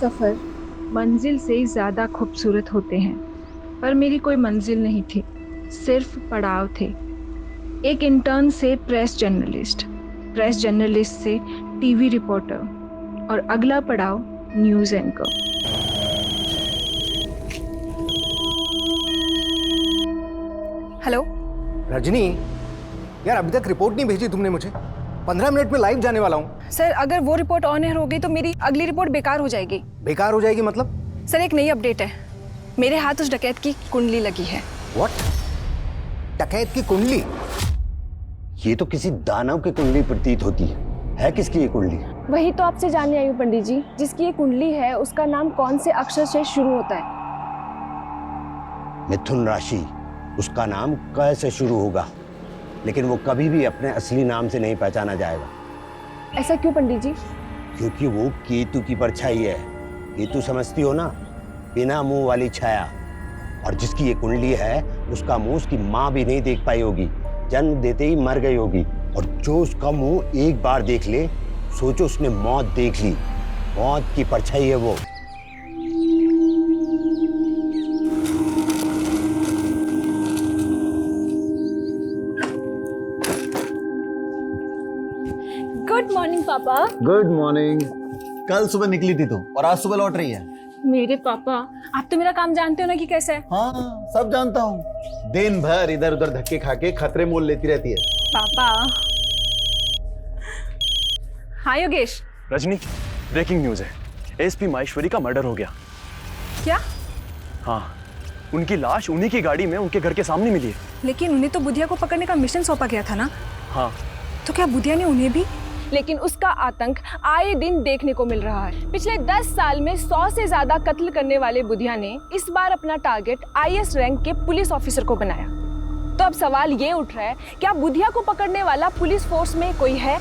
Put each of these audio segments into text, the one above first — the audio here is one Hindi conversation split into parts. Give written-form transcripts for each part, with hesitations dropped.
सफ़र मंजिल से ज़्यादा खूबसूरत होते हैं, पर मेरी कोई मंजिल नहीं थी, सिर्फ पड़ाव थे। एक इंटर्न से प्रेस जर्नलिस्ट से टीवी रिपोर्टर और अगला पड़ाव न्यूज़ एंकर। हेलो रजनी, यार अभी तक रिपोर्ट नहीं भेजी तुमने मुझे। 15 मिनट में लाइव जाने वाला हूँ। सर, अगर वो रिपोर्ट ऑन एयर हो गई तो मेरी अगली रिपोर्ट बेकार हो जाएगी। बेकार हो जाएगी मतलब? सर, एक नई अपडेट है। मेरे हाथ उस डकैत की कुंडली लगी है। व्हाट? डकैत की कुंडली? ये तो किसी दानव की कुंडली प्रतीत होती है किसकी ये कुंडली? वही तो आपसे जानने आई हूँ पंडित जी। जिसकी ये कुंडली है उसका नाम कौन से अक्षर से शुरू होता है? मिथुन राशि। उसका नाम क से शुरू होगा, लेकिन वो कभी भी अपने असली नाम से नहीं पहचाना जाएगा। ऐसा क्यों पंडित जी? क्योंकि वो केतु की परछाई है। केतु समझती हो ना, बिना मुंह वाली छाया। और जिसकी ये कुंडली है उसका मुंह उसकी माँ भी नहीं देख पाई होगी, जन्म देते ही मर गई होगी। और जो उसका मुंह एक बार देख ले, सोचो उसने मौत देख ली। मौत की परछाई है वो। गुड मॉर्निंग पापा। Good morning. कल सुबह निकली थी तुम और आज सुबह लौट रही है। मेरे पापा, आप तो मेरा काम जानते हो ना कि कैसा है। हाँ, सब जानता हूँ। दिन भर इधर उधर धक्के खा के खतरे मोल लेती रहती है। पापा। हाँ योगेश। रजनी, ब्रेकिंग न्यूज है। एसपी माहेश्वरी का मर्डर हो गया। क्या? हाँ, उनकी लाश उन्हीं की गाड़ी में उनके घर के सामने मिली है। लेकिन उन्हें तो बुधिया को पकड़ने का मिशन सौंपा गया था ना। हाँ, तो क्या बुधिया ने उन्हें भी? लेकिन उसका आतंक आए दिन देखने को मिल रहा है। पिछले 10 साल में 100 से ज्यादा कत्ल करने वाले बुधिया ने इस बार अपना टारगेट आईएएस रैंक के पुलिस ऑफिसर को बनाया। तो अब सवाल ये उठ रहा है, क्या बुधिया को पकड़ने वाला पुलिस फोर्स में कोई है?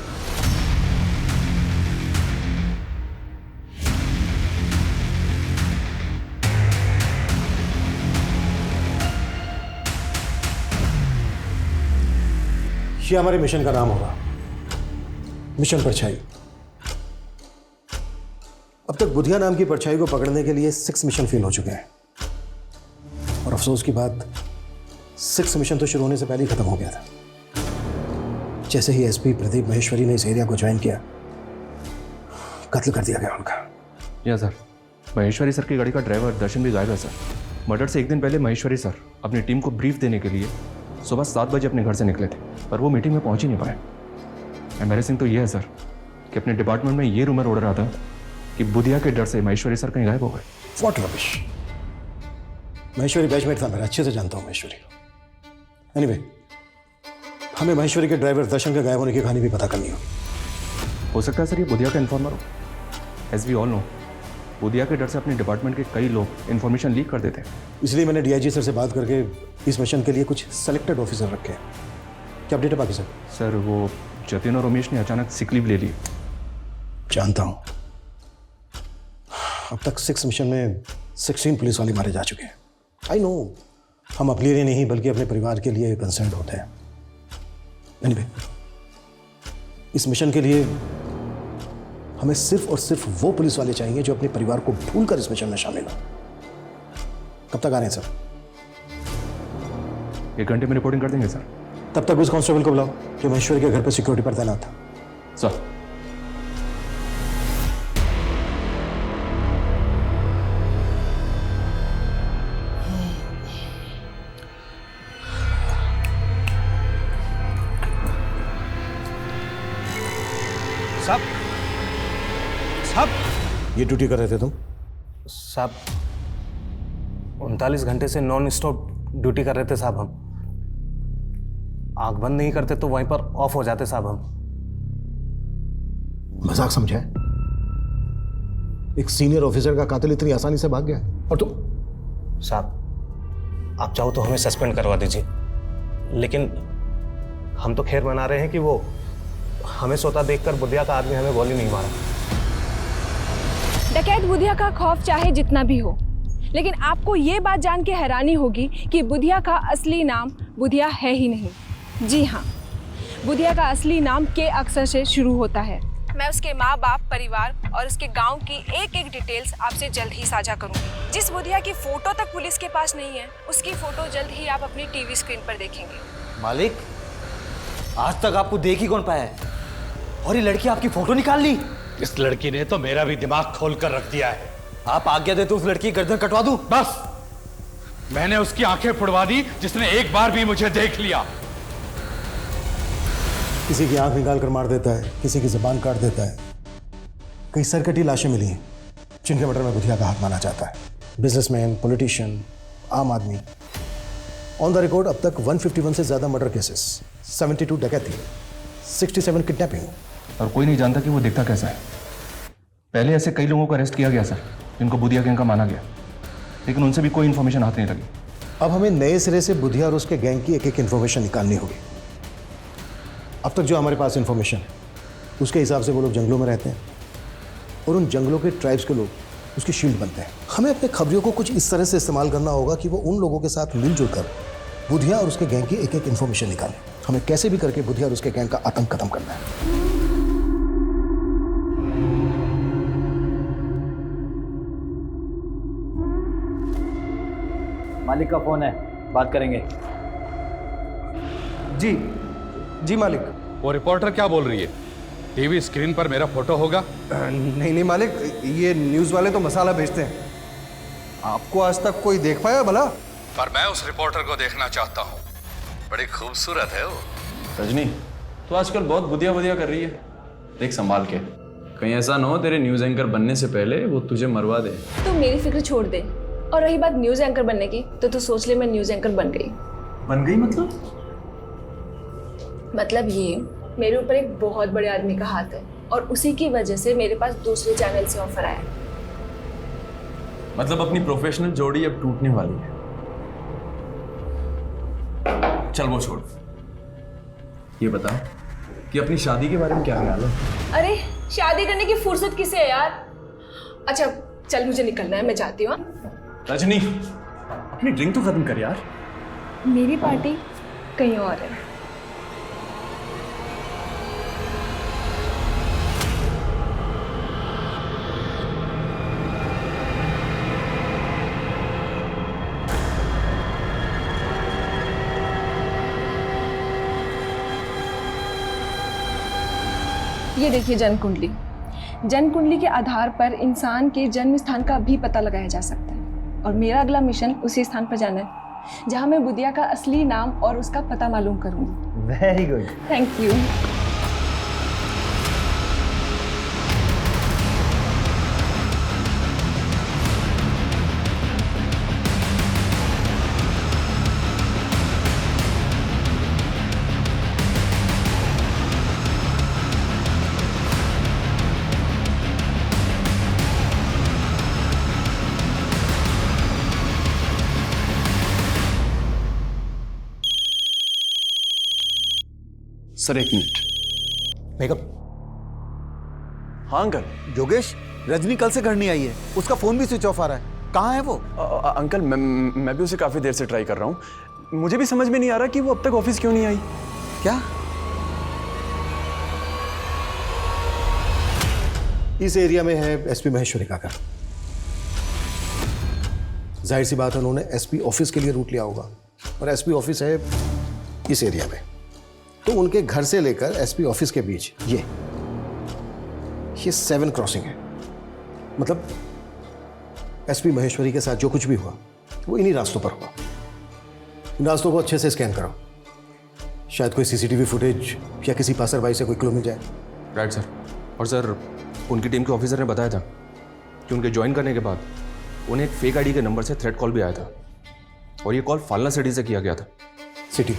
ये हमारे मिशन का नाम होगा, मिशन परछाई। अब तक बुधिया नाम की परछाई को पकड़ने के लिए 6 मिशन फेल हो चुके हैं। और अफसोस की बात, 6 मिशन तो शुरू होने से पहले ही खत्म हो गया था। जैसे ही एसपी प्रदीप महेश्वरी ने इस एरिया को ज्वाइन किया, कत्ल कर दिया गया उनका। या सर, महेश्वरी सर की गाड़ी का ड्राइवर दर्शन भी गायब है सर। मर्डर से एक दिन पहले महेश्वरी सर अपनी टीम को ब्रीफ देने के लिए सुबह 7 बजे अपने घर से निकले थे, पर वो मीटिंग में पहुंच ही नहीं पाए। एम्बैरेसिंग तो ये है सर कि अपने डिपार्टमेंट में ये रूमर उड़ रहा था कि बुधिया के डर से महेश्वरी सर कहीं गायब हो गए। What rubbish. महेश्वरी बैचमेट था मेरा, अच्छे से जानता हूँ महेश्वरी को। एनीवे, हमें महेश्वरी के ड्राइवर दर्शन के गायब होने की कहानी भी पता करनी होगी। हो सकता है सर ये बुधिया का इन्फॉर्मर हो। As we all know, Budhiya के डर से अपने डिपार्टमेंट के कई लोग इन्फॉर्मेशन लीक कर देते हैं। इसलिए मैंने डीआईजी सर से बात करके इस मिशन के लिए कुछ सेलेक्टेड ऑफिसर रखे हैं। क्या अपडेट है बाकी सर? सर, वो जतिन और उमेश ने अचानक सिक लीव ले ली। जानता हूं। अब तक 6 मिशन में 16 पुलिस वाले मारे जा चुके हैं। आई नो, हम अपने लिए नहीं बल्कि अपने परिवार के लिए कंसर्न होते हैं। एनीवे, इस मिशन के लिए हमें सिर्फ और सिर्फ वो पुलिस वाले चाहिए जो अपने परिवार को भूलकर इस मिशन में शामिल हो। कब तक आ रहे हैं सर? 1 घंटे में रिपोर्टिंग कर देंगे सर। तब तक उस कांस्टेबल को बुलाओ जो महेश्वरी के घर पर सिक्योरिटी पर तैनात था। सर। साहब, ये ड्यूटी कर रहे थे तुम? साहब 39 घंटे से नॉन स्टॉप ड्यूटी कर रहे थे साहब। हम आंख बंद नहीं करते तो वहीं पर ऑफ हो जाते साहब। हम मजाक समझा है? एक सीनियर ऑफिसर का कातिल इतनी आसानी से भाग गया और तो साहब, आप चाहो तो हमें सस्पेंड करवा दीजिए, लेकिन हम तो खैर मना रहे हैं कि वो हमें सोता देखकर बुधिया का आदमी हमें गोली नहीं मारा। डकैत बुधिया का खौफ चाहे जितना भी हो, लेकिन आपको ये बात जान के हैरानी होगी कि बुधिया का असली नाम बुधिया है ही नहीं। जी हाँ, बुधिया का असली नाम के अक्षर से शुरू होता है मैं उसके माँ बाप, परिवार और उसके गांव की एक एक डिटेल्स आपसे जल्द ही साझा करूंगी। जिस बुधिया की फोटो तक पुलिस के पास नहीं है, उसकी फोटो जल्द ही आप अपनी टीवी स्क्रीन पर देखेंगे। मालिक, आज तक आपको देख ही कौन पाया है, और ये लड़की आपकी फोटो निकाल ली। इस लड़की ने तो मेरा भी दिमाग खोल कर रख दिया है। आप आज्ञा दे तो उस लड़की की गर्दन कटवा दूं? बस, मैंने उसकी आंखें फुड़वा दी जिसने एक बार भी मुझे देख लिया। किसी की आंख निकाल कर मार देता है, किसी की जुबान काट देता है। कई सरकटी लाशें मिली हैं जिनके मर्डर में बुधिया का हाथ माना जाता है। बिजनेसमैन, पॉलिटिशियन, आम आदमी। ऑन द रिकॉर्ड अब तक 151 से ज्यादा मर्डर केसेस, 72 डकैती, 67 किडनैपिंग। और कोई नहीं जानता कि वो दिखता कैसा है। पहले ऐसे कई लोगों को अरेस्ट किया गया सर, जिनको बुधिया गैंग का माना गया, लेकिन उनसे भी कोई इन्फॉर्मेशन हाथ नहीं लगी। अब हमें नए सिरे से बुधिया और उसके गैंग की एक एक इन्फॉर्मेशन निकालनी होगी। अब तक जो हमारे पास इन्फॉर्मेशन है उसके हिसाब से वो लोग जंगलों में रहते हैं और उन जंगलों के ट्राइब्स के लोग उसकी शील्ड बनते हैं। हमें अपने खबरियों को कुछ इस तरह से इस्तेमाल करना होगा कि वो उन लोगों के साथ मिलजुल कर बुधिया और उसके गैंग की एक एक इन्फॉर्मेशन निकालें। हमें कैसे भी करके बुधिया और उसके गैंग का आतंक खत्म करना है। मालिक का फोन है, बात करेंगे। जी मालिक। वो रिपोर्टर क्या बोल रही है? टीवी स्क्रीन पर मेरा फोटो होगा? नहीं मालिक, ये न्यूज़ वाले तो मसाला भेजते हैं। आपको आज तक कोई देख पाया भला? पर मैं उस रिपोर्टर को देखना चाहता हूँ। बड़ी खूबसूरत है वो। रजनी, तो आजकल बहुत बुधिया कर रही है, देख संभाल के। कहीं ऐसा ना हो तेरे न्यूज़ एंकर बनने से पहले वो तुझे मरवा दे। तो मेरी फिक्र छोड़ दे। और रही बात न्यूज़ एंकर बनने की, तो तू सोच ले मैं न्यूज़ एंकर बन गई। बन गई मतलब ये, मेरे ऊपर एक बहुत बड़े आदमी का हाथ है और उसी की वजह से मेरे पास दूसरे चैनल से ऑफर आया। मतलब अपनी प्रोफेशनल जोड़ी अब टूटने वाली है। चल वो छोड़, ये बता कि अपनी शादी के बारे में क्या ख्याल है? अरे शादी करने की फुर्सत किसे है यार। अच्छा चल, मुझे निकलना है, मैं जाती हूँ। रजनी, अपनी ड्रिंक तो खत्म कर यार। मेरी पार्टी कहीं और है। ये देखिए जन्म कुंडली। जन्म कुंडली के आधार पर इंसान के जन्म स्थान का भी पता लगाया जा सकता है, और मेरा अगला मिशन उसी स्थान पर जाना है जहां मैं बुधिया का असली नाम और उसका पता मालूम करूंगी। Very good, thank you. Sir एक मिनट। मेकअप। हाँ अंकल। योगेश, रजनी कल से घर नहीं आई है, उसका फोन भी स्विच ऑफ आ रहा है। कहाँ है वो? अंकल मैं भी उसे काफी देर से ट्राई कर रहा हूँ। मुझे भी समझ में नहीं आ रहा कि वो अब तक ऑफिस क्यों नहीं आई। क्या? इस एरिया में है एसपी महेश्वरी का घर। जाहिर सी बात है उन्होंने एसपी ऑफिस के लिए रूट लिया होगा, और एसपी ऑफिस है इस एरिया में। तो उनके घर से लेकर एसपी ऑफिस के बीच ये 7 क्रॉसिंग है। मतलब एसपी महेश्वरी के साथ जो कुछ भी हुआ वो इन्हीं रास्तों पर हुआ। इन रास्तों को अच्छे से स्कैन करो, शायद कोई सीसीटीवी फुटेज या किसी पासरबाई से कोई क्लू मिल जाए। Right sir. और सर, उनकी टीम के ऑफिसर ने बताया था कि उनके ज्वाइन करने के बाद उन्हें एक फेक आईडी के नंबर से थ्रेट कॉल भी आया था, और ये कॉल फालना सिटी से किया गया था। सिटी?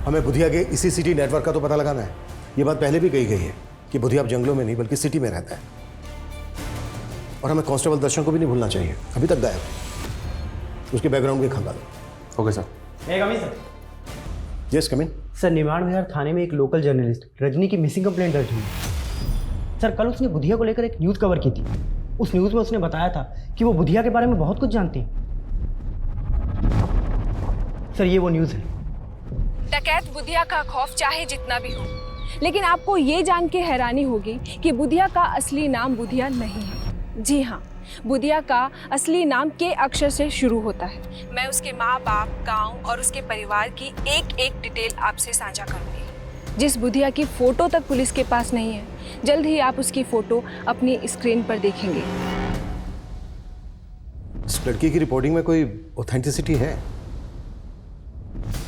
हमें बुधिया के इसी सिटी नेटवर्क का तो पता लगाना है। ये बात पहले भी कही गई है कि बुधिया अब जंगलों में नहीं बल्कि सिटी में रहता है, और हमें कांस्टेबल दर्शन को भी नहीं भूलना चाहिए, अभी तक गायब है। उसके बैकग्राउंड भी खंगालो। Okay sir. Yes come in. Sir, Nirman Vihar थाने में एक लोकल जर्नलिस्ट रजनी की मिसिंग कंप्लेंट दर्ज हुई। सर, कल उसने बुधिया को लेकर एक न्यूज़ कवर की थी। उस न्यूज़ में उसने बताया था कि वो बुधिया के बारे में बहुत कुछ जानती है। सर, ये वो न्यूज़ है। डकैत बुधिया का खौफ चाहे जितना भी हो, लेकिन आपको ये जान के हैरानी होगी कि बुधिया का असली नाम बुधिया नहीं है। जी हाँ, बुधिया का असली नाम के अक्षर से शुरू होता है। मैं उसके माँ बाप, गांव और उसके परिवार की एक एक डिटेल आपसे साझा करूंगी। जिस बुधिया की फोटो तक पुलिस के पास नहीं है, जल्द ही आप उसकी फोटो अपनी स्क्रीन पर देखेंगे। इस लड़की की रिपोर्टिंग में कोई ऑथेंटिसिटी है?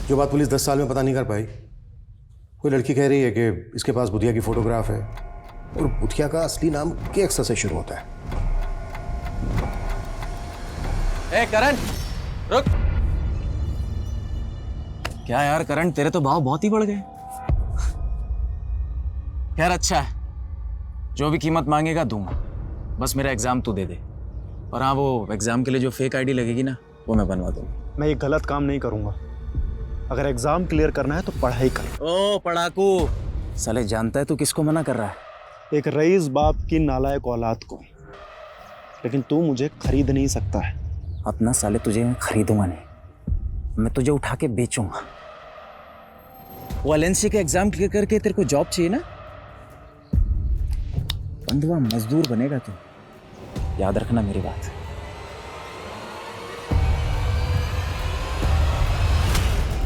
जो बात पुलिस 10 साल में पता नहीं कर पाई। कोई लड़की कह रही है कि इसके पास बुधिया की फोटोग्राफ है और बुधिया का असली नाम के अक्षर से शुरू होता है। ए करण, रुक। क्या यार करण, तेरे तो भाव बहुत ही बढ़ गए। यार अच्छा है, जो भी कीमत मांगेगा दूंगा, बस मेरा एग्जाम तू दे दे। और हाँ, वो एग्जाम के लिए जो फेक आईडी लगेगी ना, वो मैं बनवा दूंगा। मैं ये गलत काम नहीं करूंगा। अगर एग्जाम क्लियर करना है तो पढ़ाई कर। ओ पढ़ाकू, साले जानता है तू किसको मना कर रहा है? एक रईस बाप की नालायक औलाद को। लेकिन तू मुझे खरीद नहीं सकता है। अपना साले तुझे मैं खरीदूंगा नहीं, मैं तुझे उठा के बेचूंगा। वो एलएनसी का एग्जाम क्लियर करके तेरे को जॉब चाहिए ना, बंधुआ मजदूर बनेगा तू, याद रखना मेरी बात।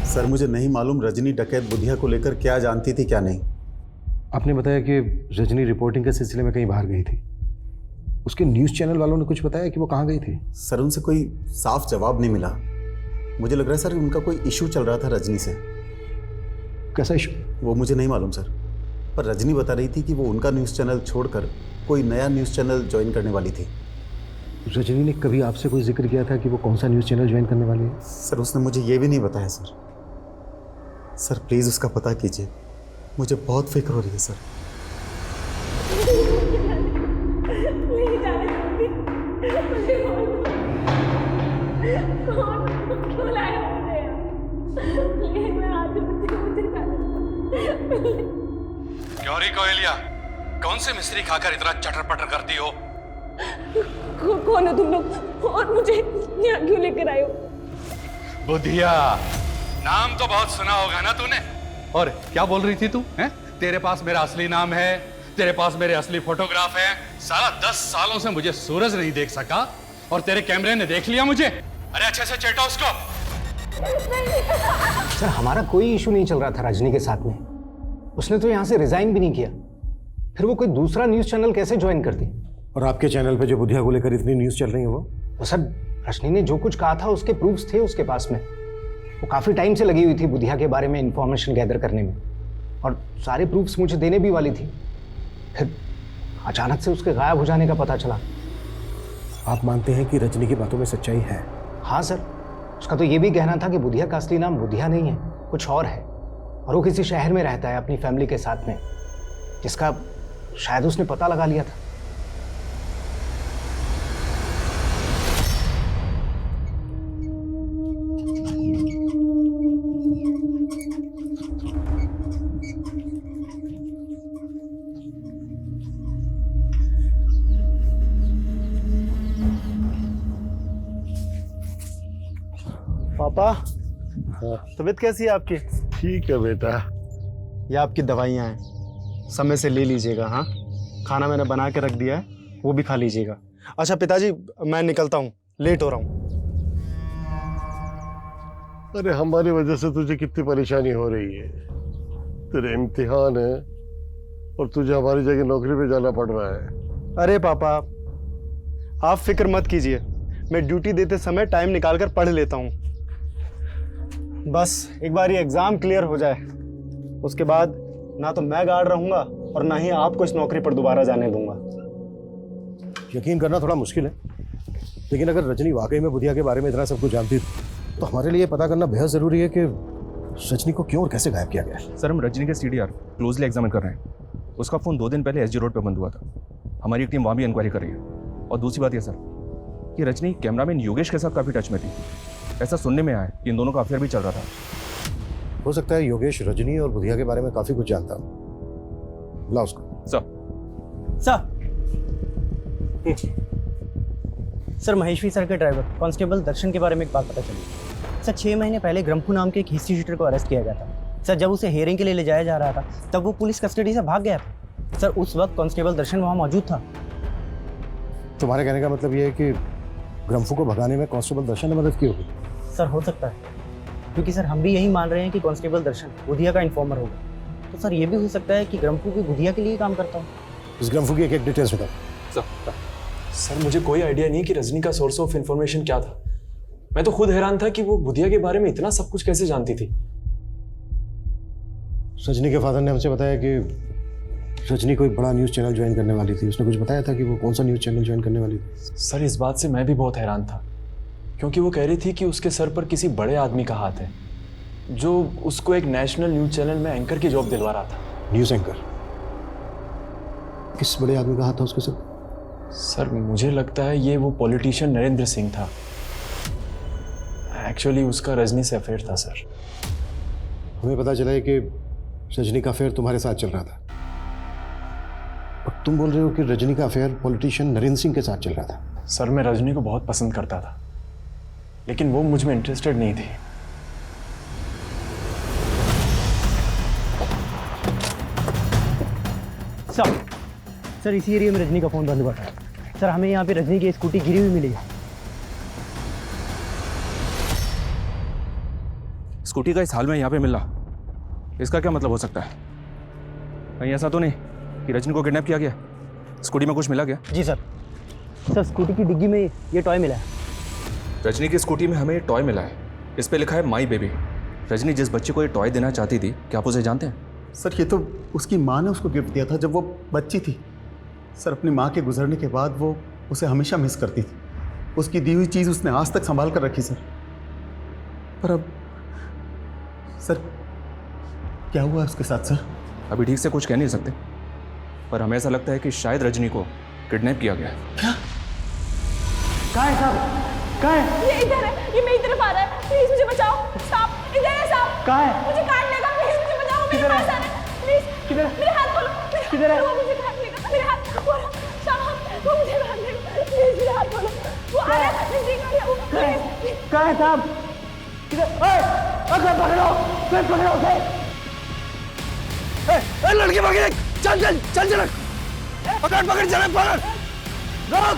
सर मुझे नहीं मालूम रजनी डकैत बुधिया को लेकर क्या जानती थी क्या नहीं। आपने बताया कि रजनी रिपोर्टिंग के सिलसिले में कहीं बाहर गई थी। उसके न्यूज़ चैनल वालों ने कुछ बताया कि वो कहाँ गई थी? सर उनसे कोई साफ जवाब नहीं मिला। मुझे लग रहा है सर उनका कोई इशू चल रहा था रजनी से। कैसा इशू? वो मुझे नहीं मालूम सर, पर रजनी बता रही थी कि वो उनका न्यूज़ चैनल छोड़कर कोई नया न्यूज़ चैनल ज्वाइन करने वाली थी। रजनी ने कभी आपसे कोई जिक्र किया था कि वो कौन सा न्यूज़ चैनल ज्वाइन करने वाली है? सर उसने मुझे ये भी नहीं बताया सर। सर प्लीज़ उसका पता कीजिए, मुझे बहुत फिक्र हो रही है सर। क्यों री कोयलिया, कौन से मिस्त्री खाकर इतना चटर पटर करती हो? कौन हो तुम लोग और मुझे यहाँ क्यों लेकर आए हो? बुधिया, नाम तो बहुत सुना होगा ना तूने। और क्या बोल रही थी तू? हैं? तेरे पास मेरा असली नाम है, तेरे पास मेरे असली फोटोग्राफ है। साला 10 सालों से मुझे सूरज नहीं देख सका और तेरे कैमरे ने देख लिया मुझे। अरे अच्छे से चेटो उसको। सर हमारा कोई इशू नहीं चल रहा था रजनी के साथ में। उसने तो यहाँ से रिजाइन भी नहीं किया, फिर वो कोई दूसरा न्यूज़ चैनल कैसे ज्वाइन करती? और आपके चैनल पे जो बुधिया को लेकर इतनी न्यूज़ चल रही है वो सर रजनी ने जो कुछ कहा था उसके प्रूफ्स थे उसके पास में। वो काफ़ी टाइम से लगी हुई थी बुधिया के बारे में इंफॉर्मेशन गैदर करने में, और सारे प्रूफ्स मुझे देने भी वाली थी। फिर अचानक से उसके गायब हो जाने का पता चला। आप मानते हैं कि रजनी की बातों में सच्चाई है? हाँ सर, उसका तो ये भी कहना था कि बुधिया का असली नाम बुधिया नहीं है, कुछ और है, और वो किसी शहर में रहता है अपनी फैमिली के साथ में, जिसका शायद उसने पता लगा लिया था। पापा, तबीयत कैसी है आपकी? ठीक है बेटा। ये आपकी दवाइयाँ हैं, समय से ले लीजिएगा। हाँ, खाना मैंने बना के रख दिया है, वो भी खा लीजिएगा। अच्छा पिताजी, मैं निकलता हूँ, लेट हो रहा हूँ। अरे हमारी वजह से तुझे कितनी परेशानी हो रही है। तेरे इम्तिहान है और तुझे हमारी जगह नौकरी पे जाना पड़ रहा है। अरे पापा, आप फिक्र मत कीजिए, मैं ड्यूटी देते समय टाइम निकाल कर पढ़ लेता हूँ। बस एक बार ये एग्जाम क्लियर हो जाए, उसके बाद ना तो मैं गार्ड रहूंगा और ना ही आपको इस नौकरी पर दोबारा जाने दूंगा। यकीन करना थोड़ा मुश्किल है, लेकिन अगर रजनी वाकई में बुधिया के बारे में इतना सब कुछ जानती तो हमारे लिए पता करना बेहद जरूरी है कि रजनी को क्यों और कैसे गायब किया गया। सर हम रजनी के सीडीआर क्लोजली एग्जामिन कर रहे हैं। उसका फ़ोन 2 दिन पहले एसजी रोड पर बंद हुआ था। हमारी टीम वहाँ भी इंक्वायरी कर रही है। और दूसरी बात यह सर कि रजनी कैमरामैन योगेश के साथ काफ़ी टच में थी। ऐसा सुनने में आया कि इन दोनों का अफेयर भी चल रहा था। हो सकता है योगेश रजनी और बुधिया के बारे में काफ़ी कुछ जानता हो। बुला उसको। सर महेश्वरी सर के ड्राइवर कांस्टेबल दर्शन के बारे में एक बात पता चली। सर 6 महीने पहले ग्रम्फू नाम के एक हिस्ट्री शीटर को अरेस्ट किया गया था। सर जब उसे हेयरिंग के लिए ले जाया जा रहा था तब वो पुलिस कस्टडी से भाग गया था। सर उस वक्त कांस्टेबल दर्शन वहाँ मौजूद था। तुम्हारे कहने का मतलब ये है कि ग्रम्फू को भगाने में कांस्टेबल दर्शन ने मदद की होगी? सर हो सकता है, क्योंकि सर हम भी यही मान रहे हैं कि कांस्टेबल दर्शन बुधिया का इन्फॉर्मर होगा। तो सर ये भी हो सकता है कि ग्रम्फू भी बुधिया के लिए काम करता हो। इस ग्रम्फू की एक डिटेल्स बताओ। सर मुझे कोई आइडिया नहीं कि रजनी का सोर्स ऑफ इंफॉर्मेशन क्या था। मैं तो खुद हैरान था कि वो बुधिया के बारे में इतना सब कुछ कैसे जानती थी। रजनी के फादर ने हमसे बताया कि रजनी कोई बड़ा न्यूज़ चैनल ज्वाइन करने वाली थी। उसने कुछ बताया था कि वो कौन सा न्यूज़ चैनल ज्वाइन करने वाली थी? सर इस बात से मैं भी बहुत हैरान था, क्योंकि वो कह रही थी कि उसके सर पर किसी बड़े आदमी का हाथ है जो उसको एक नेशनल न्यूज़ चैनल में एंकर की जॉब दिलवा रहा था। News anchor? किस बड़े आदमी का हाथ था उसके सर? सर मुझे लगता है ये वो पॉलिटिशियन नरेंद्र सिंह था। एक्चुअली उसका रजनी से अफेयर था सर। हमें पता चला है कि रजनी का अफेयर तुम्हारे साथ चल रहा था, और तुम बोल रहे हो कि रजनी का अफेयर पॉलिटिशियन नरेंद्र सिंह के साथ चल रहा था। सर मैं रजनी को बहुत पसंद करता था, लेकिन वो मुझ में इंटरेस्टेड नहीं थी। सर इसी एरिया में रजनी का फोन बंद हुआ था। सर हमें यहाँ पे रजनी की स्कूटी गिरी हुई मिली है। स्कूटी का इस हाल में यहाँ पे मिला, इसका क्या मतलब हो सकता है? कहीं ऐसा तो नहीं कि रजनी को किडनैप किया गया? स्कूटी में कुछ मिला क्या? जी सर। सर स्कूटी की डिग्गी में ये टॉय मिला है। रजनी की स्कूटी में हमें ये टॉय मिला है, इस पे लिखा है माई बेबी। रजनी जिस बच्चे को ये टॉय देना चाहती थी, क्या आप उसे जानते हैं? सर ये तो उसकी माँ ने उसको गिफ्ट दिया था जब वो बच्ची थी। सर अपनी माँ के गुजरने के बाद वो उसे हमेशा मिस करती थी। उसकी दी हुई चीज़ उसने आज तक संभाल कर रखी सर। पर अब सर क्या हुआ उसके साथ सर? अभी ठीक से कुछ कह नहीं सकते, पर हमें ऐसा लगता है कि शायद रजनी को किडनैप किया गया है। क्या? कहाँ है साहब? कहाँ है? ये इधर है, ये मेरी तरफ आ रहा है। प्लीज मुझे बचाओ। साहब इधर है साहब। कहाँ है? मुझे काट लेगा। प्लीज मुझे बचाओ। मेरे पास आ रहा है। प्लीज किधर है? मेरे हाथ खोलो। किधर है? वो मुझे काट लेगा। मेरे हाथ खोलो। साहब वो मुझे काट लेगा। प्लीज मेरे हाथ खोलो। वो आ रहा है। नजदीक आ रहा है। कहाँ है साहब? किधर? अगर पकड़ो, फिर पकड़ो उसे। लड़की पकड़, चल चल चल चल, पकड़ पकड़ चल पकड़, रोक।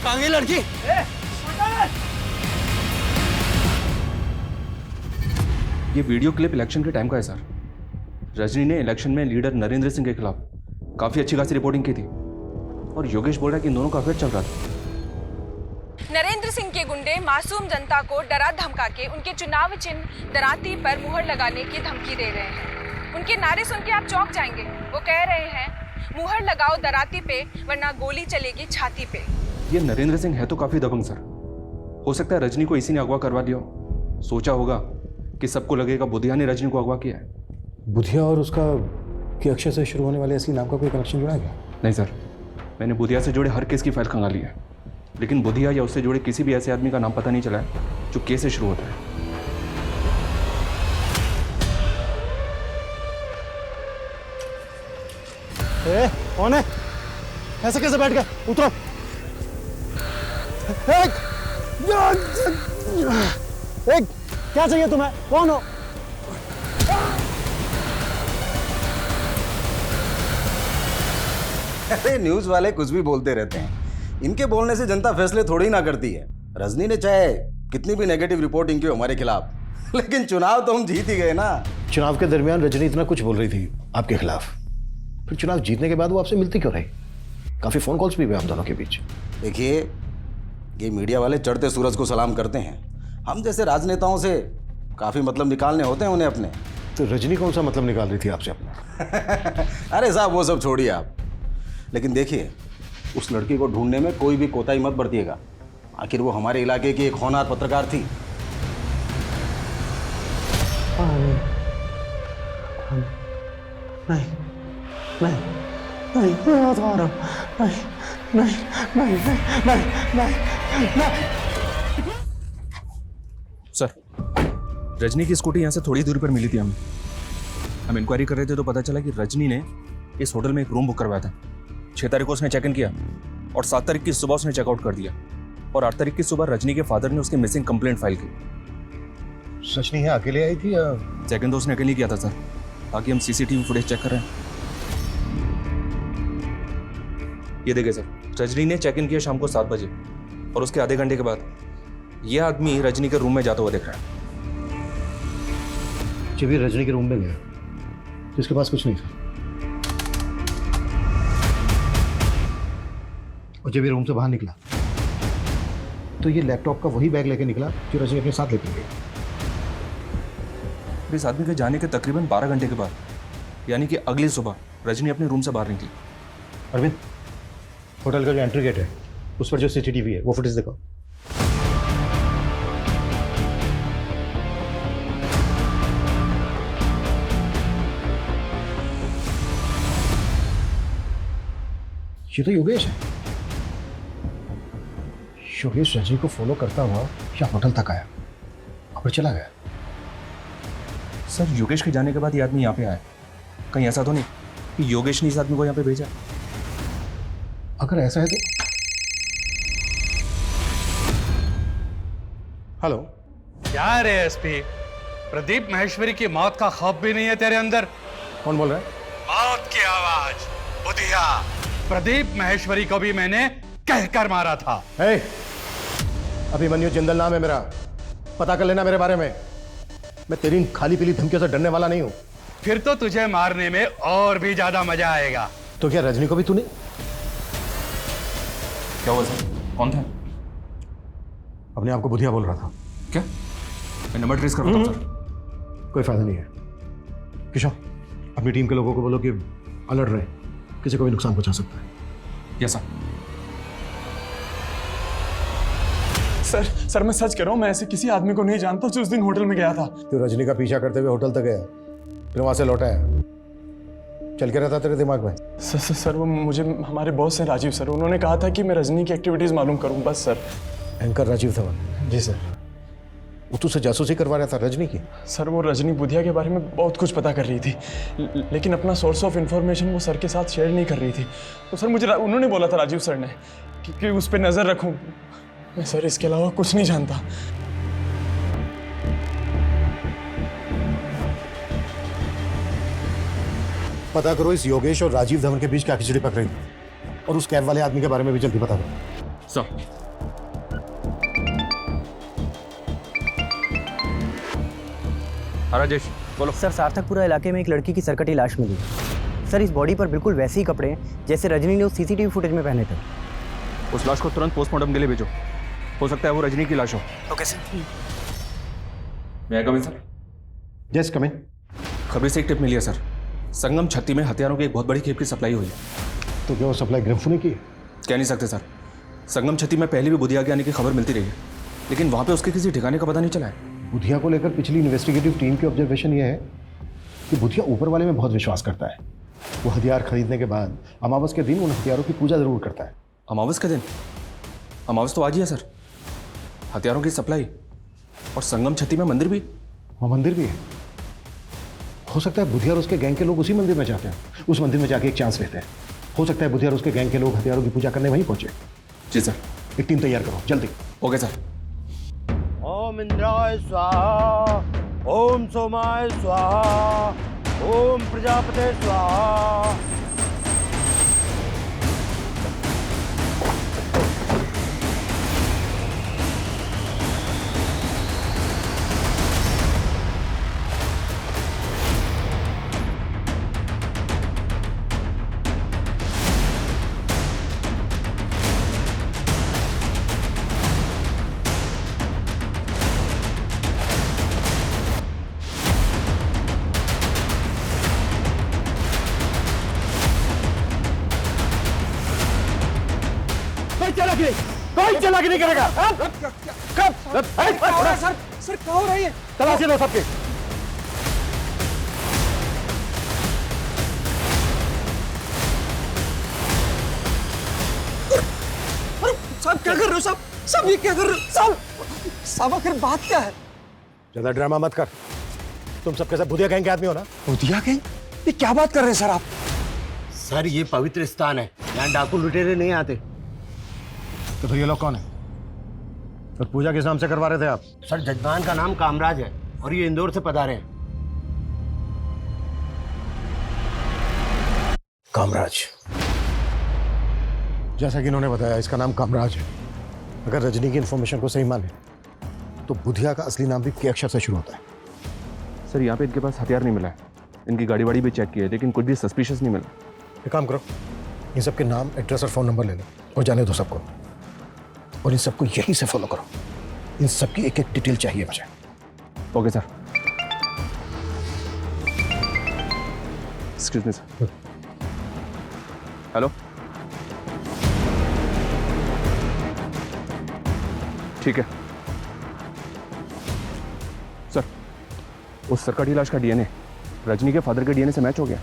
कहाँ गई लड़की? ये वीडियो क्लिप इलेक्शन के टाइम का है सर। रजनी ने इलेक्शन में लीडर नरेंद्र सिंह के खिलाफ काफी अच्छी खासी रिपोर्टिंग की थी, और योगेश बोल रहा है कि इन दोनों का अफेयर चल रहा था। नरेंद्र सिंह के गुंडे मासूम जनता को डरा धमका के उनके चुनाव चिन्ह दराती पर मुहर लगाने की धमकी दे रहे हैं। उनके नारे सुन के आप चौंक जाएंगे। वो कह रहे हैं मुहर लगाओ दराती पे, वरना गोली चलेगी छाती पे। ये नरेंद्र सिंह है तो काफी दबंग सर। हो सकता है रजनी को इसी ने अगवा करवा दिया हो। सोचा होगा कि सबको लगेगा बुधिया ने रजनी को अगवा किया है। बुधिया और उसका के अक्षर से शुरू होने वाले असली नाम का कोई कनेक्शन जुड़ा गया? नहीं सर, मैंने बुधिया से जुड़े हर केस की फाइल खंगाली है, लेकिन बुधिया या उससे जुड़े किसी भी ऐसे आदमी का नाम पता नहीं चला है जो केस से शुरू होता है। कौन है? ऐसे कैसे बैठ गए? उतरो। एक क्या चाहिए तुम्हें? कौन हो? अरे न्यूज वाले कुछ भी बोलते रहते हैं। इनके बोलने से जनता फैसले थोड़ी ना करती है। रजनी ने चाहे कितनी भी नेगेटिव रिपोर्टिंग की हो हमारे खिलाफ, लेकिन चुनाव तो हम जीत ही गए ना। चुनाव के दरमियान रजनी इतना कुछ बोल रही थी आपके खिलाफ, फिर चुनाव जीतने के बाद वो आपसे मिलती क्यों रही? काफी फोन कॉल्स भी हुए आप दोनों के बीच। देखिए, ये मीडिया वाले चढ़ते सूरज को सलाम करते हैं। हम जैसे राजनेताओं से काफी मतलब निकालने होते हैं उन्हें अपने। तो रजनी कौन सा मतलब निकाल रही थी आपसे अपना? अरे साहब वो सब छोड़िए आप, लेकिन देखिए उस लड़की को ढूंढने में कोई भी कोताही मत बरतिएगा। आखिर वो हमारे इलाके की एक होनहार पत्रकार थी। नहीं नहीं नहीं, मैं बता रहा हूँ। नहीं नहीं नहीं नहीं नहीं नहीं। सर, रजनी की स्कूटी यहाँ से थोड़ी दूरी पर मिली थी हमें। हम इंक्वायरी कर रहे थे तो पता चला कि रजनी ने इस होटल में एक रूम बुक करवाया था। 6 तारीख को उसने चेक इन किया और 7 तारीख की सुबह उसने चेकआउट कर दिया। और 8 तारीख की सुबह रजनी के फादर ने उसकी मिसिंग कंप्लेंट फाइल की। सच नहीं है, अकेले आई थी या? सेकंड तो उसने अकेले किया था सर। बाकी हम सीसीटीवी फुटेज चेक कर रहे हैं। ये देखिए सर, रजनी ने चेक इन किया शाम को 7 बजे और उसके आधे घंटे के बाद यह आदमी रजनी के रूम में जाता हुआ दिख रहा है। जब ये रजनी के रूम में गया जिसके पास कुछ नहीं था, और जब ये रूम से बाहर निकला तो ये लैपटॉप का वही बैग लेके निकला जो रजनी अपने साथ लेकर गई। इस आदमी के जाने के तकरीबन 12 घंटे के बाद, यानी कि अगली सुबह रजनी अपने रूम से बाहर निकली। अरविंद, होटल का जो एंट्री गेट है उस पर जो सीसीटीवी है वो फुटेज देखो। ये तो योगेश है। योगेश रजनी को फॉलो करता हुआ या होटल तक आया और फिर चला गया। सर, योगेश के जाने के बाद ये आदमी यहाँ पे आया। कहीं ऐसा तो नहीं कि योगेश ने इस आदमी को यहाँ पे भेजा? अगर ऐसा है तो हेलो। क्या रे एसपी, प्रदीप महेश्वरी की मौत का खौफ भी नहीं है तेरे अंदर? कौन बोल रहा है? मौत की आवाज, बुधिया। प्रदीप महेश्वरी को भी मैंने कहकर मारा था। अभिमन्यु जिंदल नाम है मेरा, पता कर लेना मेरे बारे में। मैं तेरी इन खाली पीली धमकियों से डरने वाला नहीं हूं। फिर तो तुझे मारने में और भी ज्यादा मजा आएगा। तो क्या रजनी को भी तूने? क्या हुआ सर? कौन था? अपने आप को बुधिया बोल रहा था। क्या? मैं नंबर ट्रेस कर रहा हूं सर। कोई फायदा नहीं है। किशोर, अपनी टीम के लोगों को बोलो कि अलर्ट रहे, किसी को भी नुकसान पहुंचा सकता है। Yes sir. सर मैं सच कह रहा हूँ, मैं ऐसे किसी आदमी को नहीं जानता जो उस दिन होटल में गया था। तो रजनी का पीछा करते हुए होटल तक गया, फिर वहां से लौटा है। चल के रहता तेरे दिमाग में? सर वो मुझे हमारे बॉस हैं राजीव सर, उन्होंने कहा था कि मैं रजनी की एक्टिविटीज मालूम करूं बस सर। एंकर राजीव धवन? जी सर। वो तुझसे जासूसी करवा रहा था रजनी की? सर वो रजनी बुधिया के बारे में बहुत कुछ पता कर रही थी, लेकिन अपना सोर्स ऑफ इंफॉर्मेशन वो सर के साथ शेयर नहीं कर रही थी। तो सर मुझे उन्होंने बोला था राजीव सर ने कि उस पर नजर रखूं। मैं सर इसके अलावा कुछ नहीं जानता। पता करो इस योगेश और राजीव धवन के बीच क्या खिचड़ी पक रही है, और उस कैब वाले आदमी के बारे में भी जल्दी पता करो। सर। राजेश बोलो। सर, सार्थकपुरा इलाके में एक लड़की की सरकटी लाश मिली। सर, इस बॉडी पर बिल्कुल वैसे ही कपड़े हैं जैसे रजनी ने उस सीसीटीवी फुटेज में पहने थे। उस लाश को तुरंत पोस्टमार्टम के लिए भेजो। हो सकता है वो रजनी की लाश हो। Okay sir. मैं कम इन सर? यस कम इन। खबरी से एक टिप मिली है सर, संगम छत्ती में हथियारों की एक बहुत बड़ी खेप की सप्लाई हुई है। तो क्या वो सप्लाई ग्रिम्फू ने की? कह नहीं सकते सर। संगम छत्ती में पहले भी बुधिया के आने की खबर मिलती रही है, लेकिन वहां पे उसके किसी ठिकाने का पता नहीं चला है। बुधिया को लेकर पिछली इन्वेस्टिगेटिव टीम की ऑब्जर्वेशन ये है कि बुधिया ऊपर वाले में बहुत विश्वास करता है। वो हथियार खरीदने के बाद अमावस के दिन उन हथियारों की पूजा जरूर करता है। अमावस के दिन? अमावस तो आज ही है सर। हथियारों की सप्लाई और संगम छत्ती में मंदिर भी? वहाँ मंदिर भी है। हो सकता है बुधिया और उसके गैंग के लोग उसी मंदिर में जाते हैं, उस मंदिर में जाके एक चांस लेते हैं। हो सकता है बुधिया और उसके गैंग के लोग हथियारों की पूजा करने वहीं पहुंचे। जी सर। एक टीम तैयार करो जल्दी। Okay sir. ओम इंद्राय स्वाहा, ओम सोमाय स्वाहा, ओम प्रजापते स्वाहा। कोई चला नहीं करेगा। कब? सर, सर क्या हो रही है? तलाशी लो सबके। साहब क्या कर रहे हो? साहब ये क्या कर रहे हो? साहब आखिर बात क्या है? ज्यादा ड्रामा मत कर। तुम सबके सब बुधिया गैंग के आदमी हो ना? बुधिया गैंग? ये क्या बात कर रहे हैं सर आप? सर ये पवित्र स्थान है, यहाँ डाकू लुटेरे नहीं आते। तो फिर ये लोग कौन है? तो पूजा किस नाम से करवा रहे थे आप? सर जजमान का नाम कामराज है और ये इंदौर से पधारे हैं। कामराज, जैसा कि इन्होंने बताया इसका नाम कामराज है। अगर रजनी की इंफॉर्मेशन को सही माने तो बुधिया का असली नाम भी के अक्षर से शुरू होता है। सर यहाँ पे इनके पास हथियार नहीं मिला है, इनकी गाड़ी वाड़ी भी चेक की है लेकिन कुछ भी सस्पिशियस नहीं मिला। एक काम करो, इन सबके नाम, एड्रेस और फ़ोन नंबर ले लो और जाने दो सबको, और इन सबको यहीं से फॉलो करो। इन सबकी एक एक डिटेल चाहिए मुझे। Okay sir. Excuse me sir. Hello, ठीक है सर। उस सरकटी लाश का डीएनए रजनी के फादर के डीएनए से मैच हो गया।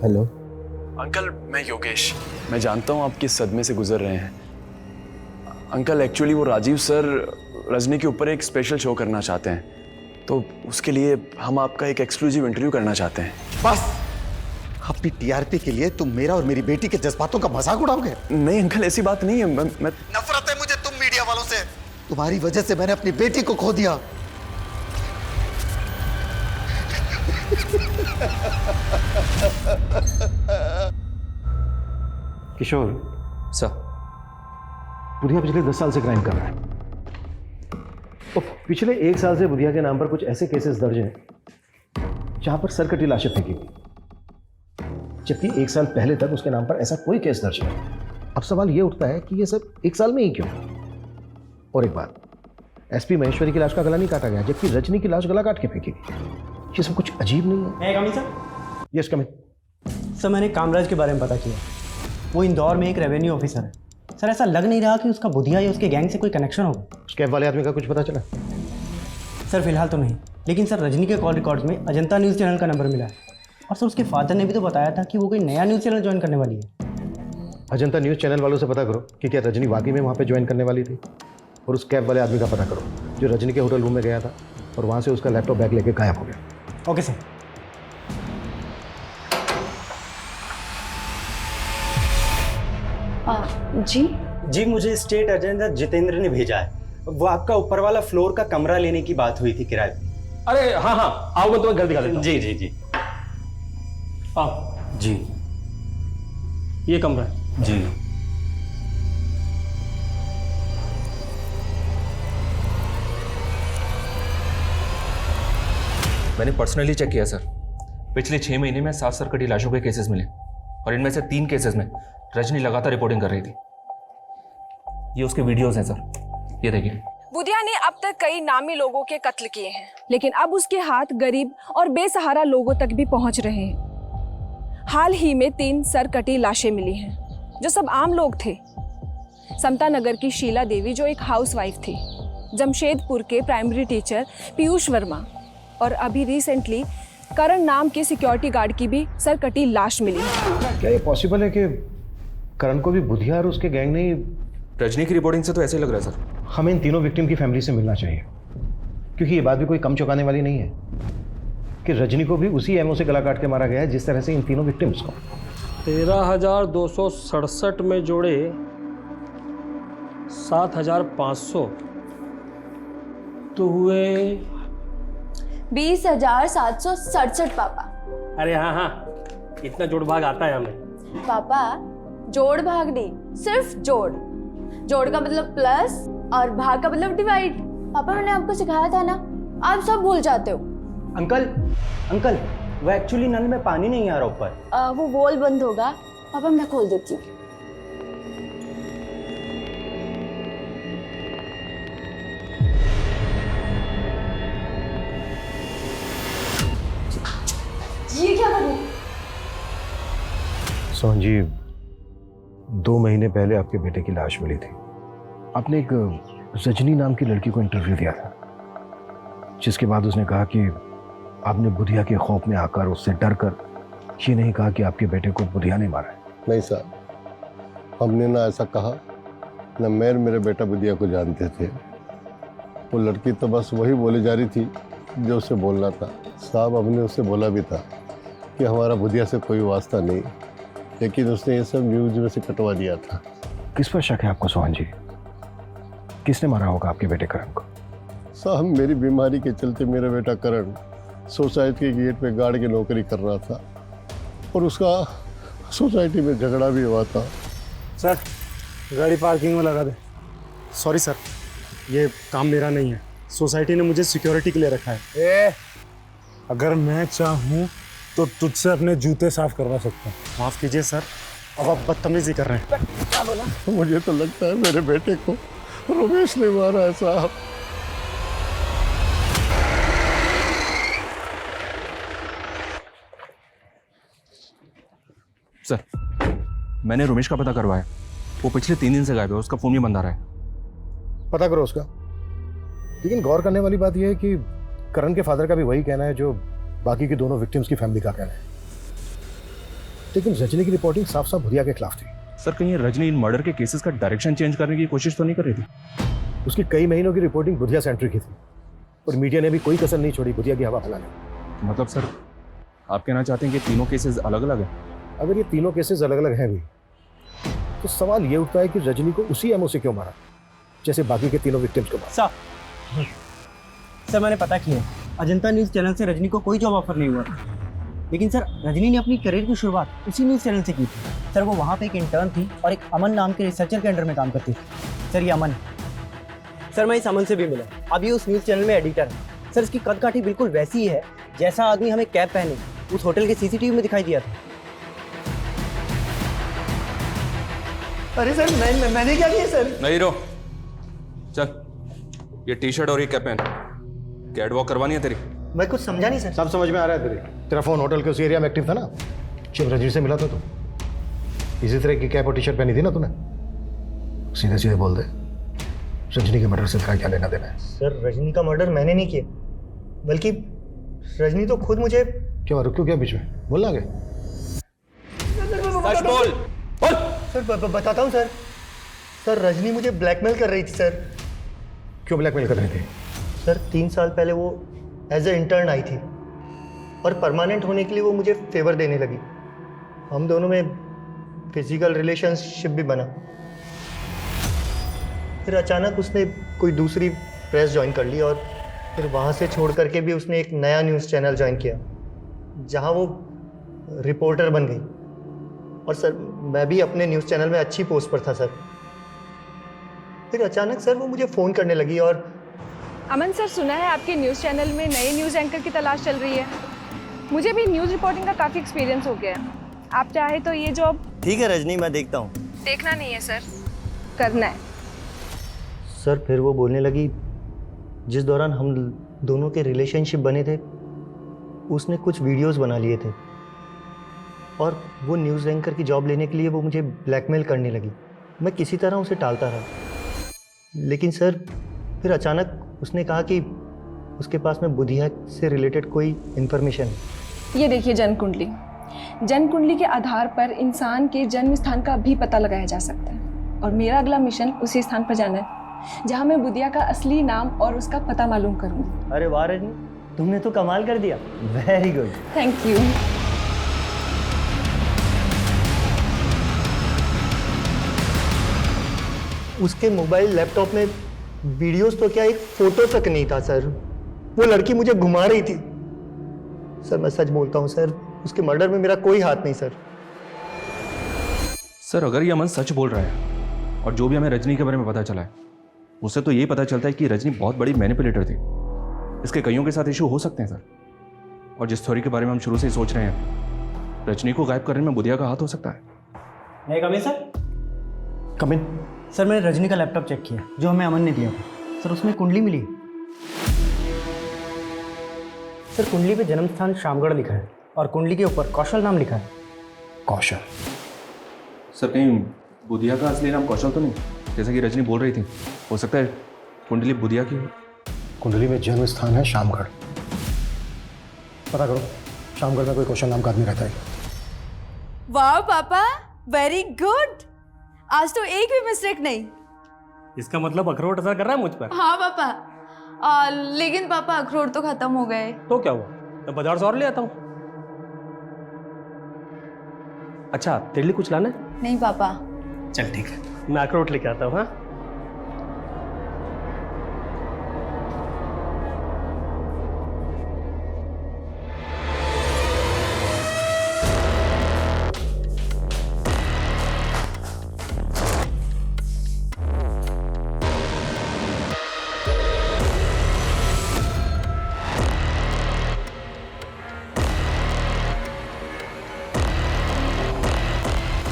हेलो अंकल, मैं योगेश। मैं जानता हूँ आप किस सदमे से गुजर रहे हैं। अंकल, एक्चुअली वो राजीव सर रजनी के ऊपर एक स्पेशल शो करना चाहते हैं, तो उसके लिए हम आपका एक एक्सक्लूसिव इंटरव्यू करना चाहते हैं। बस अपनी टीआरपी के लिए तुम मेरा और मेरी बेटी के जज्बातों का मजाक उड़ाओगे? नहीं अंकल, ऐसी बात नहीं है। मैं नफरत है मुझे तुम मीडिया वालों से। तुम्हारी वजह से मैंने अपनी बेटी को खो दिया। किशोर सर, बुधिया पिछले 10 साल से क्राइम कर रहा है। तो पिछले 1 साल से बुधिया के नाम पर कुछ ऐसे केसेस दर्ज हैं जहां पर सरकटी लाशें फेंकी गई, जबकि 1 साल पहले तक उसके नाम पर ऐसा कोई केस दर्ज नहीं। अब सवाल ये उठता है कि ये सब 1 साल में ही क्यों? और एक बात, एसपी महेश्वरी की लाश का गला नहीं काटा गया, जबकि रजनी की लाश गला काट के फेंकी गई। ये सब कुछ अजीब नहीं है? मैं कमी सर? Yes coming. सर, मैंने कामराज के बारे में पता किया। वो इंदौर में एक रेवेन्यू ऑफिसर है। सर, ऐसा लग नहीं रहा कि उसका बुधिया या उसके गैंग से कोई कनेक्शन होगा। उस कैब वाले आदमी का कुछ पता चला? सर फिलहाल तो नहीं, लेकिन सर रजनी के कॉल रिकॉर्ड्स में अजंता न्यूज़ चैनल का नंबर मिला है। और सर उसके फादर ने भी तो बताया था कि वो कोई नया न्यूज़ चैनल ज्वाइन करने वाली है। अजंता न्यूज़ चैनल वालों से पता करो कि क्या रजनी वाकई में वहाँ पे ज्वाइन करने वाली थी, और उस कैब वाले आदमी का पता करो जो रजनी के होटल रूम में गया था और वहाँ से उसका लैपटॉप बैग लेके गायब हो गया। Okay sir. जी, मुझे स्टेट एजेंट जितेंद्र ने भेजा है। वो आपका ऊपर वाला फ्लोर का कमरा लेने की बात हुई थी किराए पे। अरे हाँ हाँ, आओ मैं तुम्हें घर दिखा देता हूँ। जी जी जी, आओ जी ये कमरा है। जी। मैंने पर्सनली चेक किया सर, पिछले 6 महीने में 7 सरकटी लाशों के केसेस मिले और इनमें से 3 केसेस में रजनी लगातार रिपोर्टिंग कर रही थी। ये उसके वीडियोस हैं सर, ये देखिए। बुधिया ने अब तक कई नामी लोगों के कत्ल किए हैं, लेकिन अब उसके हाथ गरीब और बेसहारा लोगों तक भी पहुंच रहे हैं। हाल ही में 3 सरकटी लाशें मिली हैं, जो सब आम लोग थे। समता नगर की शीला देवी, जो एक हाउसवाइफ थी, जमशेदपुर के प्राइमरी टीचर पीयूष वर्मा, और अभी रिसेंटली करण नाम के सिक्योरिटी गार्ड की भी सरकटी लाश मिली है। क्या ये पॉसिबल है कि करण को भी बुधिया और उसके गैंग ने? रजनी की रिपोर्टिंग से तो ऐसे ही लग रहा है सर। हमें इन तीनों विक्टिम की फैमिली से मिलना चाहिए, क्योंकि ये बात भी कोई कम चौंकाने वाली नहीं है कि रजनी को भी उसी एमओ से गला काट के मारा गया है जिस तरह से इन तीनों विक्टिम्स को। 13,267 में जोड़े 7,500 तो हुए 20,767 पापा। अरे हाँ हाँ, इतना जोड़ भाग आता है हमें। पापा जोड़ भाग नहीं, सिर्फ जोड़। जोड़ का मतलब प्लस और भाग का मतलब डिवाइड। पापा मैंने आपको सिखाया था ना, आप सब भूल जाते हो। अंकल अंकल, वो एक्चुअली नल में पानी नहीं आ रहा ऊपर। वो वॉल बंद होगा पापा, मैं खोल देती हूँ। ये क्या करूं? सोहन जी, 2 महीने पहले आपके बेटे की लाश मिली थी। आपने एक रजनी नाम की लड़की को इंटरव्यू दिया था, जिसके बाद उसने कहा कि आपने बुधिया के खौफ में आकर, उससे डर कर ये नहीं कहा कि आपके बेटे को बुधिया ने मारा है। नहीं साहब, हमने ना ऐसा कहा, न मैं मेरे बेटा बुधिया को जानते थे। वो लड़की तो बस वही बोली जा रही थी जो उसे बोलना था। साहब, हमने उससे बोला भी था कि हमारा बुधिया से कोई वास्ता नहीं, लेकिन उसने ये सब न्यूज में से कटवा दिया था। किस पर शक है आपको सोहन जी? किसने मारा होगा आपके बेटे करण को? साहब, मेरी बीमारी के चलते मेरा बेटा करण सोसाइटी के गेट पे गार्ड की नौकरी कर रहा था और उसका सोसाइटी में झगड़ा भी हुआ था। सर, गाड़ी पार्किंग में लगा दे। सॉरी सर, ये काम मेरा नहीं है। सोसाइटी ने मुझे सिक्योरिटी के लिए रखा है। अगर मैं चाहूँ तो तुझसे अपने जूते साफ करवा सकता हूँ। माफ़ कीजिए सर, अब आप बदतमीजी कर रहे हैं। मुझे तो लगता है मेरे बेटे को रमेश ने मारा है साहब। सर, मैंने रमेश का पता करवाया। वो पिछले 3 दिन से गायब है, उसका फोन भी बंद आ रहा है। पता करो उसका। लेकिन गौर करने वाली बात यह है कि करण के फादर का भी वही कहना है जो बाकी की दोनों विक्टिम्स की फैमिली का कहना है। लेकिन रजनी की रिपोर्टिंग साफ साफ बुधिया के खिलाफ थी। सर, कहीं रजनी इन मर्डर के केसेस का डायरेक्शन चेंज करने की कोशिश तो नहीं कर रही थी? उसकी कई महीनों की रिपोर्टिंग बुधिया सेंटर की थी और मीडिया ने भी कोई कसर नहीं छोड़ी बुधिया की हवा फैलाने। मतलब सर, आप कहना चाहते हैं कि तीनों केसेस अलग अलग हैं? अगर ये तीनों केसेस अलग अलग हैं भी तो सवाल ये उठता है कि रजनी को उसी एमओ से क्यों मारा जैसे बाकी के तीनों विक्टिम्स को मारा। सर, मैंने पता किया, अजंता न्यूज़ चैनल से रजनी को कोई जॉब ऑफर नहीं हुआ था। लेकिन सर, रजनी ने अपनी करियर की शुरुआत उसी न्यूज़ चैनल से की थी। सर, वो वहाँ पे एक इंटर्न थी और एक अमन नाम के रिसर्चर के अंडर में काम करती थी। सर, ये अमन है। सर, मैं इस अमन से भी मिला। अभी उस न्यूज़ चैनल में एडिटर है। सर, इसकी कद काठी बिल्कुल वैसी ही है जैसा आदमी हमें कैप पहने उस होटल के सीसीटीवी में दिखाई दिया था। अरे सर, मैंने क्या किया सर? नहीं रो, चल ये टी शर्ट और ये कैप पहन। कैट वॉक करवानी है तेरी? मैं कुछ समझा नहीं सर। सब समझ में आ रहा है तेरा फोन होटल के उस एरिया में एक्टिव था ना जब रजनी से मिला था तो इसी तरह की कैप और टी शर्ट पहनी थी ना तूने? सीधे सीधे बोल दे, रजनी के मर्डर से तेरा क्या लेना देना है? सर, रजनी का मर्डर मैंने नहीं किया, बल्कि रजनी तो खुद मुझे। क्यों रुक, क्यों क्या बीच में बोलना आगे? बोल। सर, बताता हूँ सर। सर, रजनी मुझे ब्लैकमेल कर रही थी सर। क्यों ब्लैकमेल कर रही थी? सर, 3 साल पहले वो एज ए इंटर्न आई थी और परमानेंट होने के लिए वो मुझे फेवर देने लगी। हम दोनों में फिजिकल रिलेशनशिप भी बना। फिर अचानक उसने कोई दूसरी प्रेस ज्वाइन कर ली और फिर वहाँ से छोड़ करके भी उसने एक नया न्यूज़ चैनल ज्वाइन किया जहाँ वो रिपोर्टर बन गई। और सर, मैं भी अपने न्यूज़ चैनल में अच्छी पोस्ट पर था सर। फिर अचानक सर वो मुझे फ़ोन करने लगी और अमन सर, सुना है आपके न्यूज़ चैनल में नए न्यूज़ एंकर की तलाश चल रही है। मुझे भी न्यूज़ रिपोर्टिंग का काफ़ी एक्सपीरियंस हो गया है। आप चाहे तो ये जॉब। ठीक है रजनी, मैं देखता हूँ। देखना नहीं है सर, करना है। सर, फिर वो बोलने लगी जिस दौरान हम दोनों के रिलेशनशिप बने थे उसने कुछ वीडियोस बना लिए थे और वो न्यूज़ एंकर की जॉब लेने के लिए वो मुझे ब्लैकमेल करने लगी। मैं किसी तरह उसे टालता रहा, लेकिन सर फिर अचानक उसने कहा कि उसके पास में बुधिया से रिलेटेड कोई इन्फॉर्मेशन है। ये देखिए जन्म कुंडली। जन्म कुंडली के आधार पर इंसान के जन्म स्थान का भी पता लगाया जा सकता है और मेरा अगला मिशन उसी स्थान पर जाना है जहाँ मैं बुधिया का असली नाम और उसका पता मालूम करूँगी। अरे वाह रजनी, तुमने तो कमाल कर दिया। Very good. Thank you. उसके मोबाइल लैपटॉप में वीडियोस तो क्या, एक फोटो तक नहीं था सर। वो लड़की मुझे घुमा रही थी। सर, मैं सच बोलता हूँ सर, उसके मर्डर में मेरा कोई हाथ नहीं सर। सर, अगर ये अमन सच बोल रहा है और जो भी हमें रजनी के बारे में पता चला है उससे तो यही पता चलता है कि रजनी बहुत बड़ी मैनिपुलेटर थी। इसके कईयों के साथ इशू हो सकते हैं सर। और जिस थ्योरी के बारे में हम शुरू से ही सोच रहे हैं, रजनी को गायब करने में बुधिया का हाथ हो सकता है। नहीं कमिन सर? कमिन सर, मैंने रजनी का लैपटॉप चेक किया जो हमें अमन ने दिया था। सर, उसमें कुंडली मिली। सर, कुंडली पे जन्म स्थान शामगढ़ लिखा है और कुंडली के ऊपर कौशल नाम लिखा है। कौशल? सर, कहीं बुधिया का असली नाम कौशल तो नहीं, जैसा कि रजनी बोल रही थी? हो सकता है कुंडली बुधिया की हो। कुंडली में जन्म स्थान है शामगढ़। पता करो शामगढ़ में कोई कौशल नाम का आदमी रहता है। वाह पापा, वेरी गुड। आज तो एक भी मिस्टेक नहीं। इसका मतलब अखरोट असर कर रहा है मुझ पर। हाँ पापा, लेकिन पापा अखरोट तो खत्म हो गए। तो क्या हुआ, मैं बाजार से और ले आता हूँ। अच्छा तेरे लिए कुछ लाना है? नहीं पापा। चल ठीक है, मैं अखरोट लेके आता हूँ। हाँ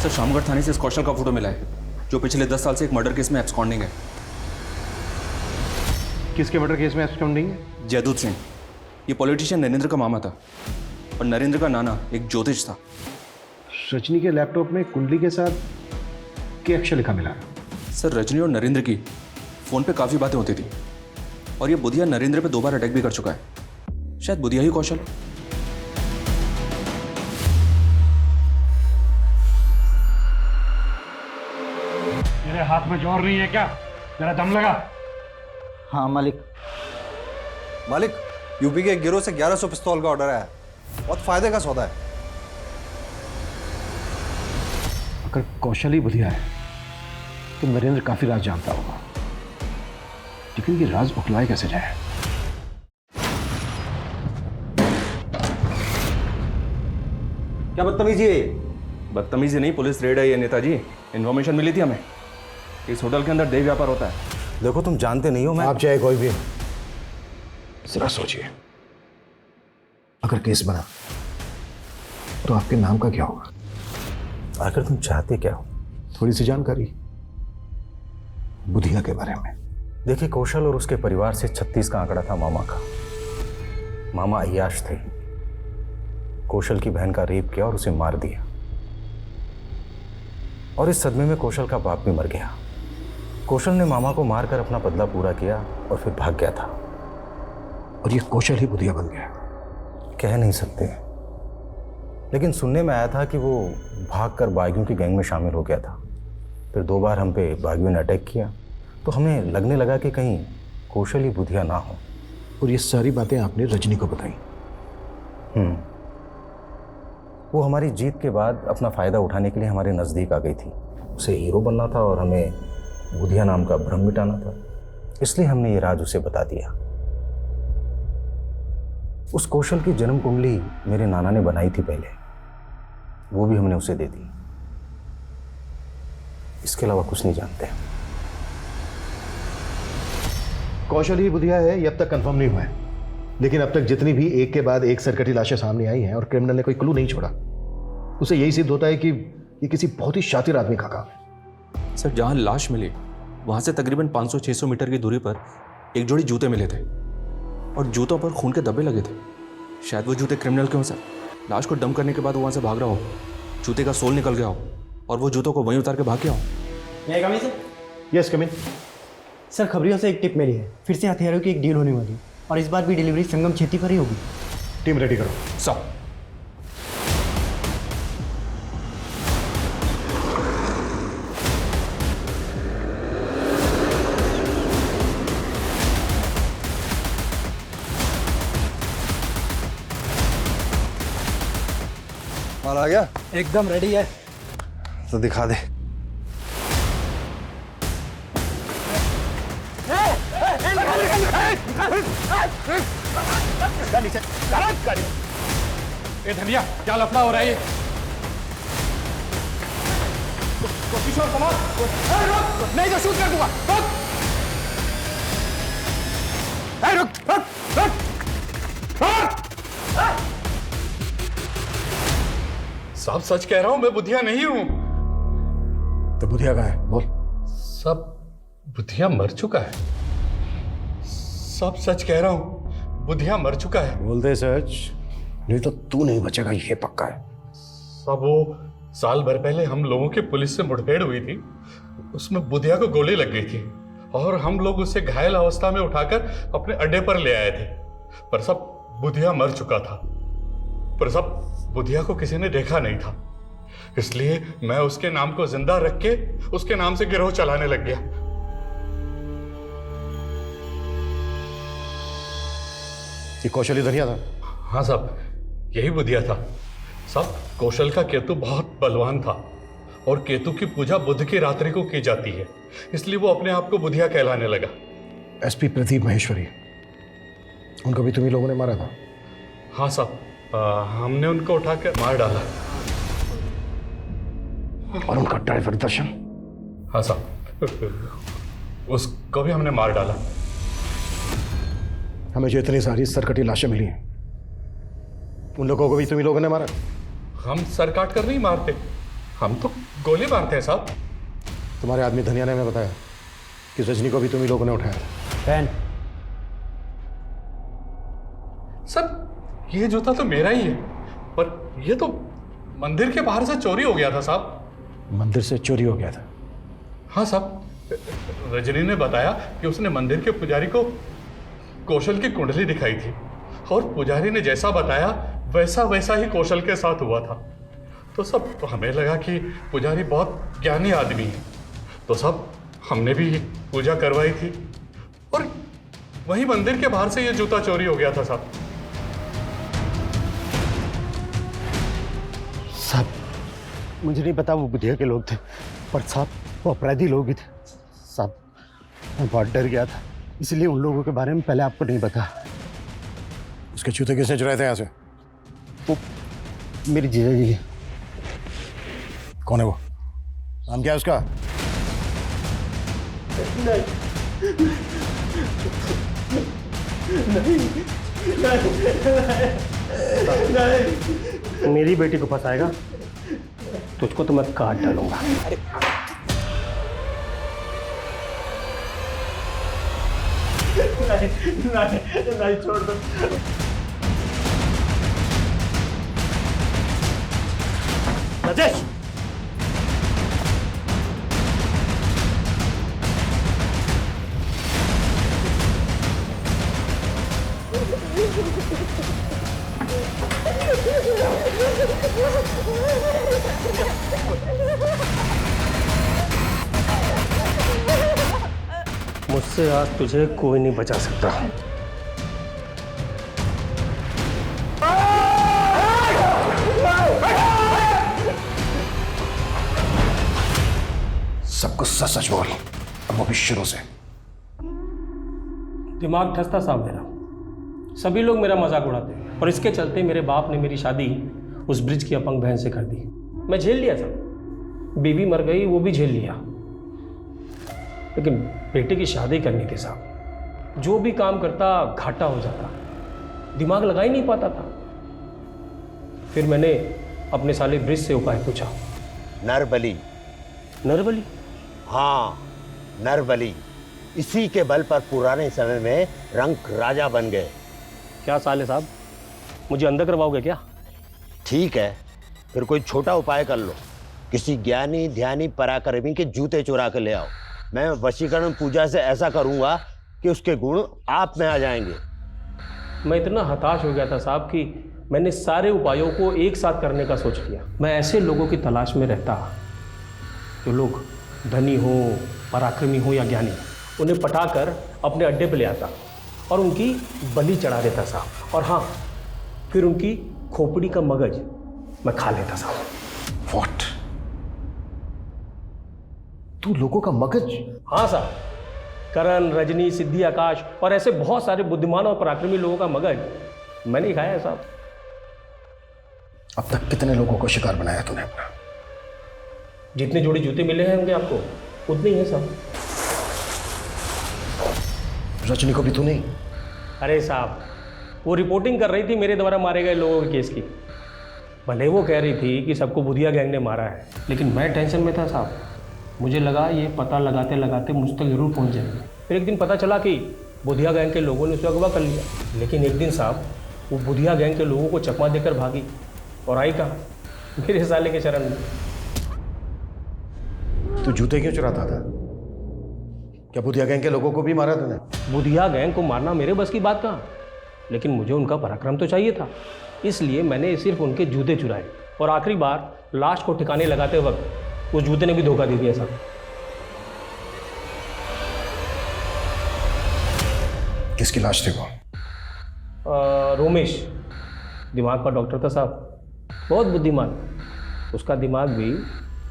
सर, शामगढ़ थाने से इस कौशल का फोटो मिला है जो पिछले 10 साल से एक मर्डर केस में एब्सकॉन्डिंग है। किसके मर्डर केस में एब्सकॉन्डिंग है? जयदूत सिंह। ये पॉलिटिशियन नरेंद्र का मामा था और नरेंद्र का नाना एक ज्योतिष था। रजनी के लैपटॉप में कुंडली के साथ क्या अक्षर लिखा मिला? सर, रजनी और नरेंद्र की फोन पे काफ़ी बातें होती थी और ये बुधिया नरेंद्र पे 2 बार अटैक भी कर चुका है। शायद बुधिया ही कौशल। मेरे हाथ में जोर नहीं है क्या? मेरा दम लगा। हाँ मालिक। मालिक, यूपी के एक गिरोह से 1100 पिस्तौल का ऑर्डर आया है। बहुत फायदे का सौदा है। अगर कौशल ही बुधिया है तो नरेंद्र काफी राज जानता होगा, लेकिन ये राज उखलाए कैसे जाए? क्या बदतमीजी है? बदतमीजी नहीं, पुलिस रेड है ये नेताजी। इन्फॉर्मेशन मिली थी हमें इस होटल के अंदर देह व्यापार होता है। देखो तुम जानते नहीं हो, मैं आप चाहे कोई भी, जरा सोचिए, अगर केस बना तो आपके नाम का क्या होगा? आखिर तुम चाहते क्या हो? थोड़ी सी जानकारी बुधिया के बारे में। देखिए, कौशल और उसके परिवार से 36 का आंकड़ा था मामा का। मामा अय्याश थे। कौशल की बहन का रेप किया और उसे मार दिया, और इस सदमे में कौशल का बाप भी मर गया। कौशल ने मामा को मारकर अपना बदला पूरा किया और फिर भाग गया था। और ये कौशल ही बुधिया बन गया? कह नहीं सकते, लेकिन सुनने में आया था कि वो भागकर बागियों की गैंग में शामिल हो गया था। फिर 2 बार हम पे बागियों ने अटैक किया, तो हमें लगने लगा कि कहीं कौशल ही बुधिया ना हो। और ये सारी बातें आपने रजनी को बताई? वो हमारी जीत के बाद अपना फ़ायदा उठाने के लिए हमारे नज़दीक आ गई थी। उसे हीरो बनना था और हमें बुधिया नाम का भ्रम मिटाना था, इसलिए हमने ये राज उसे बता दिया। उस कौशल की जन्म कुंडली मेरे नाना ने बनाई थी पहले, वो भी हमने उसे दे दी। इसके अलावा कुछ नहीं जानते। कौशल ही बुधिया है ये अब तक कंफर्म नहीं हुआ है, लेकिन अब तक जितनी भी एक के बाद एक सरकटी लाशें सामने आई हैं और क्रिमिनल ने कोई क्लू नहीं छोड़ा, उसे यही सिद्ध होता है कि ये किसी बहुत ही शातिर आदमी का काम है। सर, जहां लाश मिली वहां से तकरीबन 500-600 मीटर की दूरी पर एक जोड़ी जूते मिले थे और जूतों पर खून के धब्बे लगे थे। शायद वो जूते क्रिमिनल के हों सर। लाश को डंप करने के बाद वो वहां से भाग रहा हो, जूते का सोल निकल गया हो और वो जूतों को वहीं उतार के भाग गया हो। Yes come in. सर, खबरियों से एक टिप मिली है, फिर से हथियारों की एक डील होने वाली है और इस बार भी डिलीवरी संगम छेती पर ही होगी। टीम रेडी करो। सर। माल आ गया? एकदम रेडी है। तो दिखा दे। ए धनिया, क्या लफड़ा हो रहा है ये? किशोर कमाल, नहीं तो शूट कर दूंगा। सब सच कह रहा हूं, मैं बुधिया नहीं हूं। तो बुधिया कहाँ है? बोल। सब बुधिया मर चुका है। सब सच कह रहा हूं, बुधिया मर चुका है। बोलते सच, नहीं तो तू नहीं बचेगा, ये पक्का है। सब वो साल भर पहले हम लोगों की पुलिस से मुठभेड़ हुई थी, उसमें बुधिया को गोली लग गई थी और हम लोग उसे घायल अवस्था में उठाकर अपने अड्डे पर ले आए थे। पर सब बुधिया मर चुका था, पर सब बुधिया को किसी ने देखा नहीं था, इसलिए मैं उसके नाम को जिंदा रख के उसके नाम से गिरोह चलाने लग गया। ये कौशली धनिया था? हाँ साहब, यही बुधिया था साहब। कौशल का केतु बहुत बलवान था और केतु की पूजा बुध की रात्रि को की जाती है, इसलिए वो अपने आप को बुधिया कहलाने लगा। एसपी प्रदीप महेश्वरी, उनको भी तुम्ही लोगों ने मारा था? हाँ साहब, हमने उनको उठाकर मार डाला। और उनका ड्राइवर दर्शन? हाँ साहब, उसको भी हमने मार डाला। हमें जो इतनी सारी सरकटी लाशें मिली हैं, उन लोगों को भी तुम्ही लोगों ने मारा? हम सर काट कर नहीं मारते, हम तो गोली मारते हैं साहब। तुम्हारे आदमी धनिया ने हमें बताया कि रजनी को भी तुम्ही लोगों ने उठाया। फैन सर, ये जूता तो मेरा ही है, पर ये तो मंदिर के बाहर से चोरी हो गया था साहब। मंदिर से चोरी हो गया था? हाँ साहब, रजनी ने बताया कि उसने मंदिर के पुजारी को कौशल की कुंडली दिखाई थी और पुजारी ने जैसा बताया वैसा वैसा ही कौशल के साथ हुआ था। तो सब हमें लगा कि पुजारी बहुत ज्ञानी आदमी है, तो सब हमने भी पूजा करवाई थी और वही मंदिर के बाहर से ये जूता चोरी हो गया था साहब। साहब, मुझे नहीं पता वो बुधिया के लोग थे, पर साहब वो अपराधी लोग ही थे। साहब, मैं बहुत डर गया था, इसलिए उन लोगों के बारे में पहले आपको नहीं पता। उसके जूते किसने चुराए थे यहाँ से? वो मेरी जीजा जी। कौन है वो? नाम क्या है उसका? नहीं, मेरी बेटी को फंसाएगा तुझको तो मैं काट डालूंगा। नहीं, छोड़ दो। राजेश, मुझसे आज तुझे कोई नहीं बचा सकता। सब कुछ सच सच बोल, अब वो भी शुरू से। दिमाग ठसता साहब मेरा, सभी लोग मेरा मजाक उड़ाते हैं और इसके चलते मेरे बाप ने मेरी शादी उस ब्रिज की अपंग बहन से कर दी। मैं झेल लिया साहब, बीवी मर गई वो भी झेल लिया, लेकिन बेटे की शादी करनी थी साहब। जो भी काम करता घाटा हो जाता, दिमाग लगा ही नहीं पाता था। फिर मैंने अपने साले ब्रिज से उपाय पूछा। नरबली। नरबली? हाँ, नरबली। इसी के बल पर पुराने समय में रंक राजा बन गए। क्या साले साहब, मुझे अंदर करवाओगे क्या? ठीक है, फिर कोई छोटा उपाय कर लो। किसी ज्ञानी ध्यानी पराक्रमी के जूते चुरा कर ले आओ। मैं वशीकरण पूजा से ऐसा करूंगा कि उसके गुण आप में आ जाएंगे। मैं इतना हताश हो गया था साहब कि मैंने सारे उपायों को एक साथ करने का सोच लिया। मैं ऐसे लोगों की तलाश में रहता जो लोग धनी हो, पराक्रमी हो या ज्ञानी, उन्हें पटाकर अपने अड्डे पे ले आता और उनकी बलि चढ़ा देता साहब। और हाँ, फिर उनकी खोपड़ी का मगज मैं खा लेता साहब। व्हाट? तू लोगों का मगज? हाँ साहब, करण, रजनी, सिद्धि, आकाश और ऐसे बहुत सारे बुद्धिमान और पराक्रमी लोगों का मगज मैंने ही खाया है साहब। अब तक कितने लोगों को शिकार बनाया तूने अपना? जितने जोड़ी जूते मिले हैं होंगे आपको, उतने ही हैं साहब। रजनी को भी तू नहीं? अरे साहब, वो रिपोर्टिंग कर रही थी मेरे द्वारा मारे गए लोगों के केस की। भले वो कह रही थी कि सबको बुधिया गैंग ने मारा है, लेकिन मैं टेंशन में था साहब। मुझे लगा ये पता लगाते लगाते मुझ तक जरूर पहुंच जाएंगे। फिर एक दिन पता चला कि बुधिया गैंग के लोगों ने उसे अगवा कर लिया। लेकिन एक दिन साहब वो बुधिया गैंग के लोगों को चकमा देकर भागी और आई कहाँ? मेरे साले के शरण में। तू जूते क्यों चुराता था? क्या बुधिया गैंग के लोगों को भी मारा तूने? बुधिया गैंग को मारना मेरे बस की बात कहाँ, लेकिन मुझे उनका पराक्रम तो चाहिए था, इसलिए मैंने सिर्फ उनके जूते चुराए। और आखिरी बार लाश को ठिकाने लगाते वक्त उस जूते ने भी धोखा दे दिया साहब। किसकी लाश थी वो? रोमेश दिमाग का डॉक्टर था साहब, बहुत बुद्धिमान। उसका दिमाग भी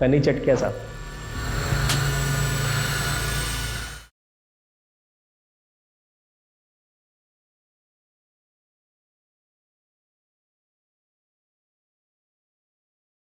मैंने चट किया साहब।